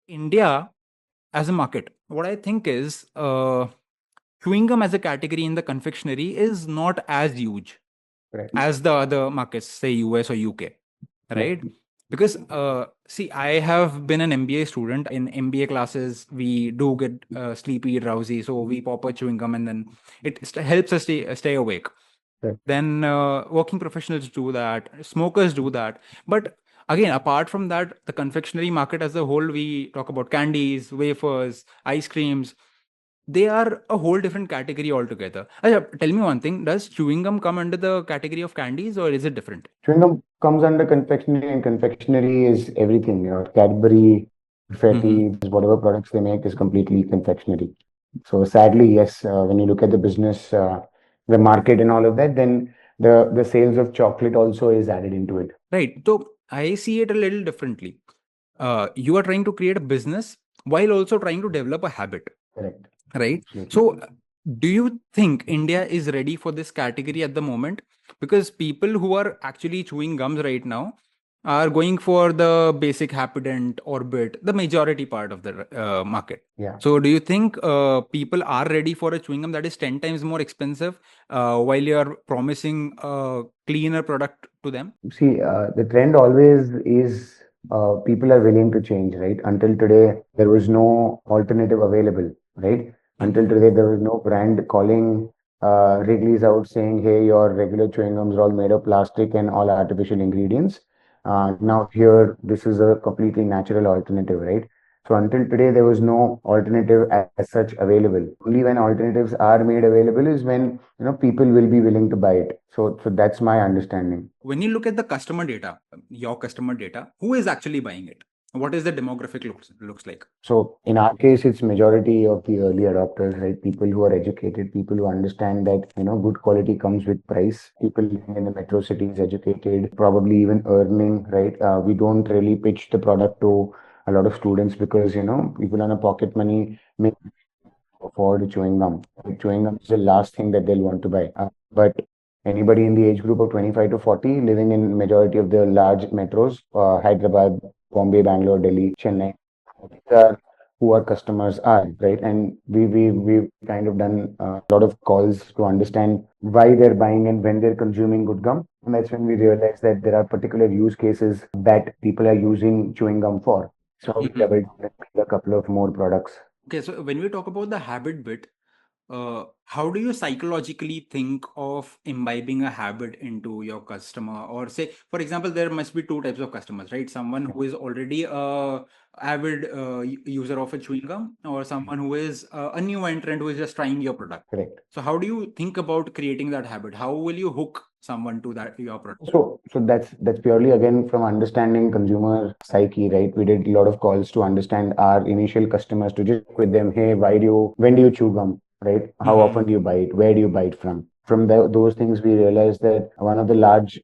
India as a market, what I think is chewing gum as a category in the confectionery is not as huge Correct. as the other markets, say US or UK, Yeah. right? Because see, I have been an MBA student. In MBA classes, we do get sleepy, drowsy, so we pop a chewing gum, and then it helps us stay awake. Correct. Then working professionals do that, smokers do that. But again, apart from that, the confectionery market as a whole, we talk about candies, wafers, ice creams. They are a whole different category altogether. Acha, tell me one thing: does chewing gum come under the category of candies, or is it different? Chewing gum comes under confectionery, and confectionery is everything. Cadbury, Mm-hmm. Perfetti, whatever products they make is completely confectionery. So sadly, yes, when you look at the business, the market and all of that, then the sales of chocolate also is added into it. Right. So I see it a little differently. You are trying to create a business while also trying to develop a habit, Correct. right? Absolutely. So, do you think India is ready for this category at the moment? Because people who are actually chewing gums right now are going for the basic Happydent Orbit, the majority part of the market. Yeah. So, do you think people are ready for a chewing gum that is 10 times more expensive while you're promising a cleaner product to them? See, the trend always is people are willing to change, right? Until today, there was no alternative available, right? Until Mm-hmm. today, there was no brand calling Wrigley's out saying, hey, your regular chewing gums are all made of plastic and all artificial ingredients. Now, here, this is a completely natural alternative, right? So, until today, there was no alternative as such available. Only when alternatives are made available is when people will be willing to buy it. So that's my understanding. When you look at the customer data, your customer data, who is actually buying it? What is the demographic looks like? So in our case, it's majority of the early adopters, right? People who are educated, people who understand that, good quality comes with price. People living in the metro cities, educated, probably even earning, right? We don't really pitch the product to a lot of students because, people on a pocket money may afford chewing gum. Chewing gum is the last thing that they'll want to buy. But anybody in the age group of 25 to 40 living in majority of the large metros, Hyderabad, Bombay, Bangalore, Delhi, Chennai, these are who our customers are, right? And we've kind of done a lot of calls to understand why they're buying and when they're consuming good gum. And that's when we realize that there are particular use cases that people are using chewing gum for. So we Mhm. doubled down and made a couple of more products. Okay, so when we talk about the habit bit, how do you psychologically think of imbibing a habit into your customer? Or say, for example, there must be two types of customers, right? Someone who is already a avid user of a chewing gum, or someone who is a new entrant who is just trying your product. Correct. So how do you think about creating that habit? How will you hook someone to that your product? So that's purely again from understanding consumer psyche, right? We did a lot of calls to understand our initial customers to just with them, hey, when do you chew gum, right? How often Mhm. do you buy it? Where do you buy it from? From those things, we realized that one of the large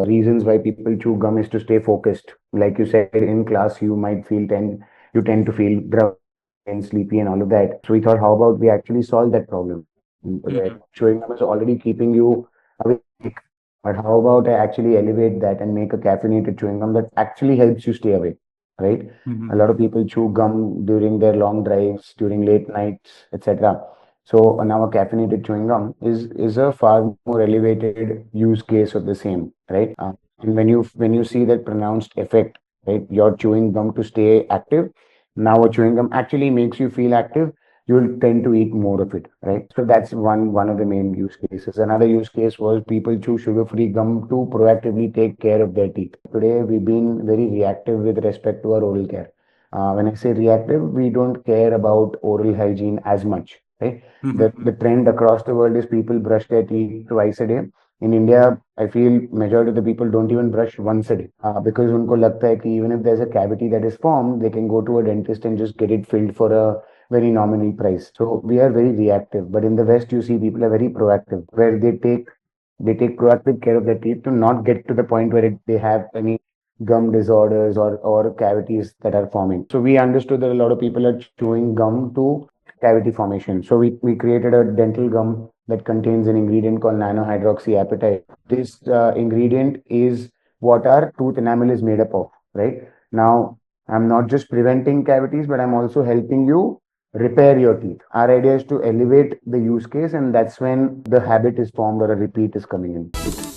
reasons why people chew gum is to stay focused. Like you said, in class, you tend to feel drowsy and sleepy and all of that. So we thought, how about we actually solve that problem? Where Mhm. chewing gum is already keeping you awake, but how about I actually elevate that and make a caffeinated chewing gum that actually helps you stay awake, right? A Mhm. lot of people chew gum during their long drives, during late nights, etc. So now a caffeinated chewing gum is a far more elevated use case of the same, right? And when you see that pronounced effect, right, you're chewing gum to stay active. Now a chewing gum actually makes you feel active, you'll tend to eat more of it, right? So that's one of the main use cases. Another use case was people chew sugar-free gum to proactively take care of their teeth. Today, we've been very reactive with respect to our oral care. When I say reactive, we don't care about oral hygiene as much, right? The Mhm. trend across the world is people brush their teeth twice a day. In India, I feel majority of the people don't even brush once a day because उनको लगता है कि even if there's a cavity that is formed, they can go to a dentist and just get it filled for a very nominal price. So we are very reactive, but in the West, you see people are very proactive, where they take proactive care of their teeth to not get to the point where they have any gum disorders or cavities that are forming. So we understood that a lot of people are chewing gum to cavity formation. So we created a dental gum that contains an ingredient called nanohydroxyapatite. This ingredient is what our tooth enamel is made up of, right? Now, I'm not just preventing cavities, but I'm also helping you repair your teeth. Our idea is to elevate the use case, and that's when the habit is formed or a repeat is coming in.